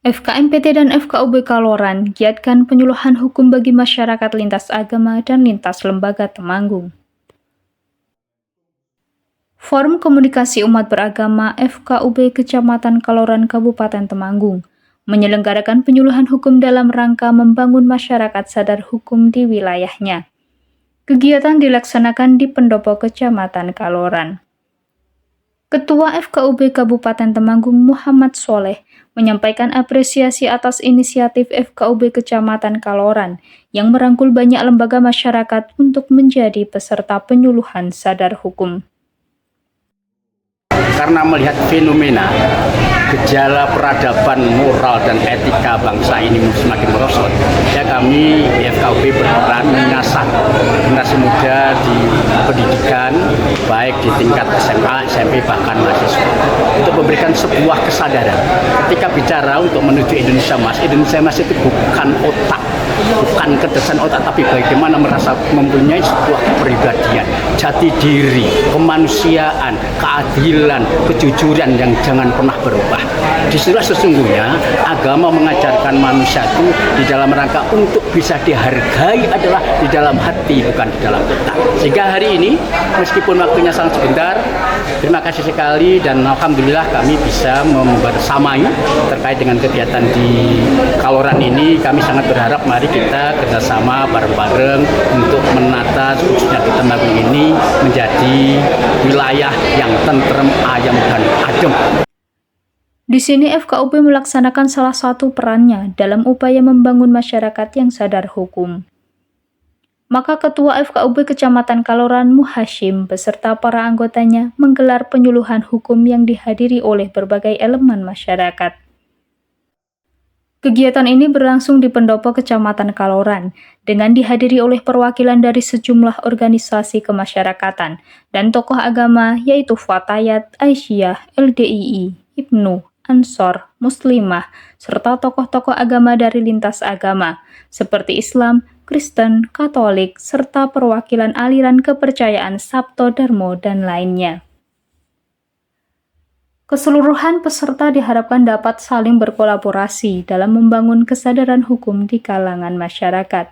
FKMPT dan FKUB Kaloran giatkan penyuluhan hukum bagi masyarakat lintas agama dan lintas lembaga Temanggung. Forum Komunikasi Umat Beragama FKUB Kecamatan Kaloran Kabupaten Temanggung menyelenggarakan penyuluhan hukum dalam rangka membangun masyarakat sadar hukum di wilayahnya. Kegiatan dilaksanakan di Pendopo Kecamatan Kaloran. Ketua FKUB Kabupaten Temanggung Muhammad Soleh menyampaikan apresiasi atas inisiatif FKUB Kecamatan Kaloran yang merangkul banyak lembaga masyarakat untuk menjadi peserta penyuluhan sadar hukum. Karena melihat fenomena gejala peradaban moral dan etika bangsa ini semakin merosot, ya kami di FKUB berperan mengasah generasi muda di pendidikan, baik di tingkat SMA, SMP, bahkan mahasiswa, untuk memberikan sebuah kesadaran. Ketika bicara untuk menuju Indonesia Mas itu bukan otak, bukan kedesan otak, tapi bagaimana merasa mempunyai sebuah kepribadian, jati diri, kemanusiaan, keadilan, kejujuran yang jangan pernah berubah. Disitulah sesungguhnya agama mengajarkan manusia itu di dalam rangka untuk bisa dihargai adalah di dalam hati, bukan di dalam otak. Sehingga hari ini, meskipun waktunya sangat sebentar, terima kasih sekali dan alhamdulillah kami bisa membersamai terkait dengan kegiatan di Kaloran ini. Kami sangat berharap mari kita kerjasama bareng-bareng untuk menata khususnya di Temanggung ini menjadi wilayah yang tentrem, ayam dan adem. Di sini FKUB melaksanakan salah satu perannya dalam upaya membangun masyarakat yang sadar hukum. Maka Ketua FKUB Kecamatan Kaloran Muhashim beserta para anggotanya menggelar penyuluhan hukum yang dihadiri oleh berbagai elemen masyarakat. Kegiatan ini berlangsung di Pendopo Kecamatan Kaloran dengan dihadiri oleh perwakilan dari sejumlah organisasi kemasyarakatan dan tokoh agama yaitu Fatayat, Aisyah, LDII, Ibnu, Ansor, Muslimah, serta tokoh-tokoh agama dari lintas agama seperti Islam, Kristen, Katolik, serta perwakilan aliran kepercayaan Sabto Darmo dan lainnya. Keseluruhan peserta diharapkan dapat saling berkolaborasi dalam membangun kesadaran hukum di kalangan masyarakat.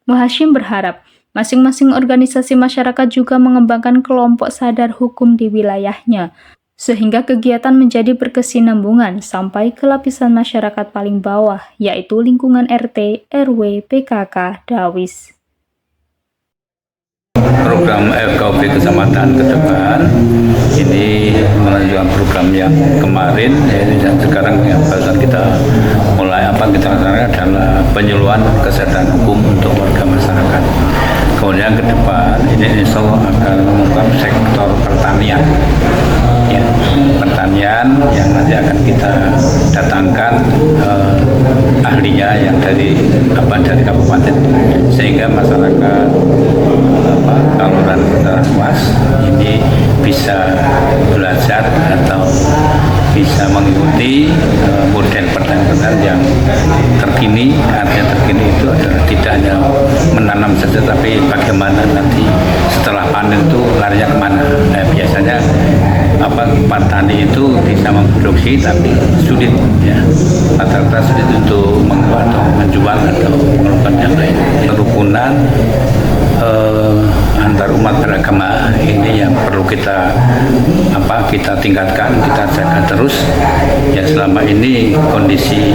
Muhashim berharap masing-masing organisasi masyarakat juga mengembangkan kelompok sadar hukum di wilayahnya, sehingga kegiatan menjadi berkesinambungan sampai ke lapisan masyarakat paling bawah, yaitu lingkungan RT, RW, PKK, Dawis. Program FKUB Kecamatan ke depan ini melanjutkan program yang kemarin, dan sekarang yang barusan kita mulai kita laksanakan adalah penyuluhan kesadaran hukum untuk warga masyarakat. Kemudian ke depan ini insya Allah akan mengungkap sektor pertanian. Ya, pertanian yang nanti akan kita datangkan ahlinya yang dari kabupaten, sehingga masyarakat Kaloran luas ini bisa belajar atau bisa mengikuti model pertanian yang terkini. Artinya terkini itu adalah tidak hanya menanam saja, tapi bagaimana nanti setelah panen itu larinya kemana. Nah, biasanya petani itu bisa memproduksi tapi sulit, ya, rata-rata sulit untuk menjual atau melakukan yang lain. Kerukunan antar umat beragama ini yang perlu kita tingkatkan, kita jaga terus. Ya, selama ini kondisi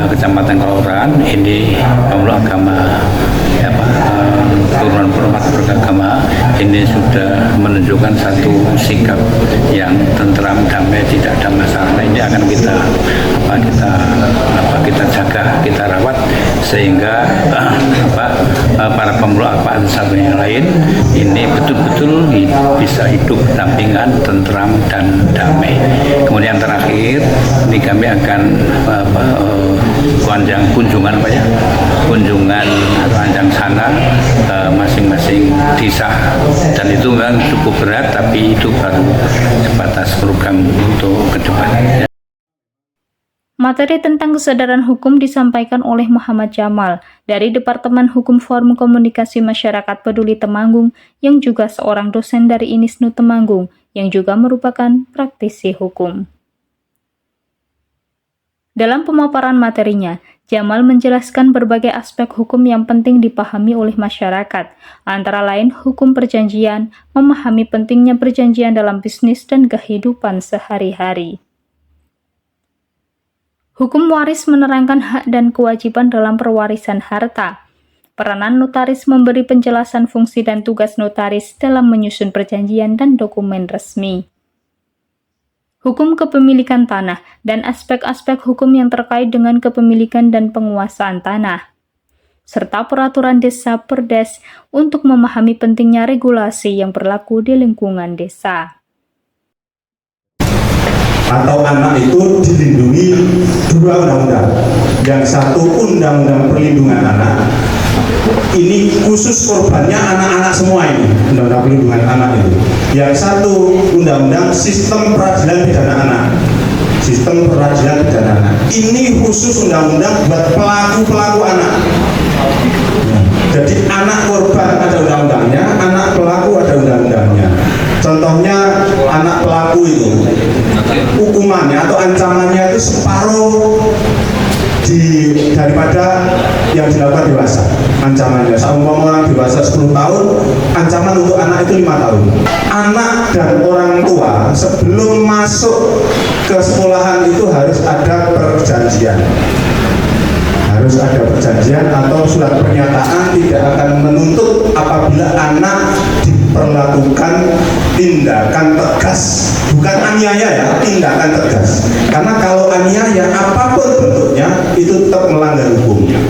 Kecamatan Kaloran ini pemeluk agama, turunan umat beragama ini sudah menunjukkan satu sikap yang tentram, damai, tidak ada masalah. Ini akan kita jaga, kita rawat, sehingga para pemeluk agama satu yang lain ini betul-betul bisa hidup dampingan, tentram dan damai. Kemudian terakhir ini kami akan kunjungan ranjang sana masing-masing desa, dan itu memang cukup berat, tapi itu baru sebatas program untuk ke depan. Materi tentang kesadaran hukum disampaikan oleh Muhammad Jamal dari Departemen Hukum Forum Komunikasi Masyarakat Peduli Temanggung yang juga seorang dosen dari INISNU Temanggung yang juga merupakan praktisi hukum. Dalam pemaparan materinya, Jamal menjelaskan berbagai aspek hukum yang penting dipahami oleh masyarakat, antara lain hukum perjanjian, memahami pentingnya perjanjian dalam bisnis dan kehidupan sehari-hari. Hukum waris menerangkan hak dan kewajiban dalam perwarisan harta. Peranan notaris memberi penjelasan fungsi dan tugas notaris dalam menyusun perjanjian dan dokumen resmi. Hukum kepemilikan tanah dan aspek-aspek hukum yang terkait dengan kepemilikan dan penguasaan tanah, serta peraturan desa Perdes untuk memahami pentingnya regulasi yang berlaku di lingkungan desa. Atau anak itu dilindungi dua undang-undang. Yang satu undang-undang perlindungan anak, ini khusus korbannya anak-anak semua ini, undang-undang perlindungan anak itu. Yang satu undang-undang sistem peradilan pidana anak. Sistem peradilan pidana anak. Ini khusus undang-undang buat pelaku-pelaku anak. Jadi anak korban ada undang-undangnya, anak pelaku ada undang-undangnya. Contohnya anak pelaku itu hukumannya atau ancamannya itu separuh daripada yang dilakukan dewasa. Ancamannya seumpama orang dewasa 10 tahun, ancaman untuk anak itu 5 tahun. Anak dan orang tua sebelum masuk ke sekolahan itu harus ada perjanjian. Harus ada perjanjian atau surat pernyataan tidak akan menuntut apabila anak diperlakukan tindakan tegas, bukan aniaya ya, tindakan tegas. Karena kalau aniaya apapun bentuknya itu tetap melanggar hukum.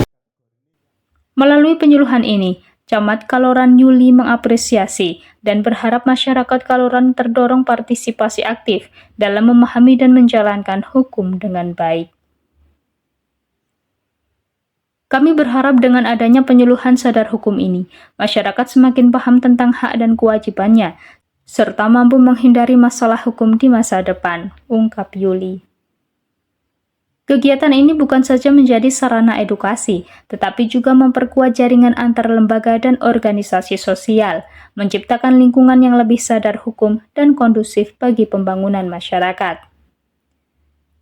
Melalui penyuluhan ini, Camat Kaloran Yuli mengapresiasi dan berharap masyarakat Kaloran terdorong partisipasi aktif dalam memahami dan menjalankan hukum dengan baik. Kami berharap dengan adanya penyuluhan sadar hukum ini, masyarakat semakin paham tentang hak dan kewajibannya, serta mampu menghindari masalah hukum di masa depan, ungkap Yuli. Kegiatan ini bukan saja menjadi sarana edukasi, tetapi juga memperkuat jaringan antar lembaga dan organisasi sosial, menciptakan lingkungan yang lebih sadar hukum dan kondusif bagi pembangunan masyarakat.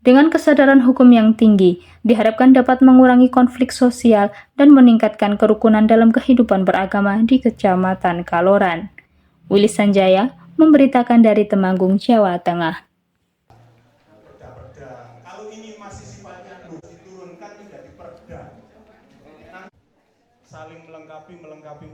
Dengan kesadaran hukum yang tinggi, diharapkan dapat mengurangi konflik sosial dan meningkatkan kerukunan dalam kehidupan beragama di Kecamatan Kaloran. Willy Sanjaya memberitakan dari Temanggung, Jawa Tengah. Kalau ini masih sifatnya diturunkan menjadi perda, saling melengkapi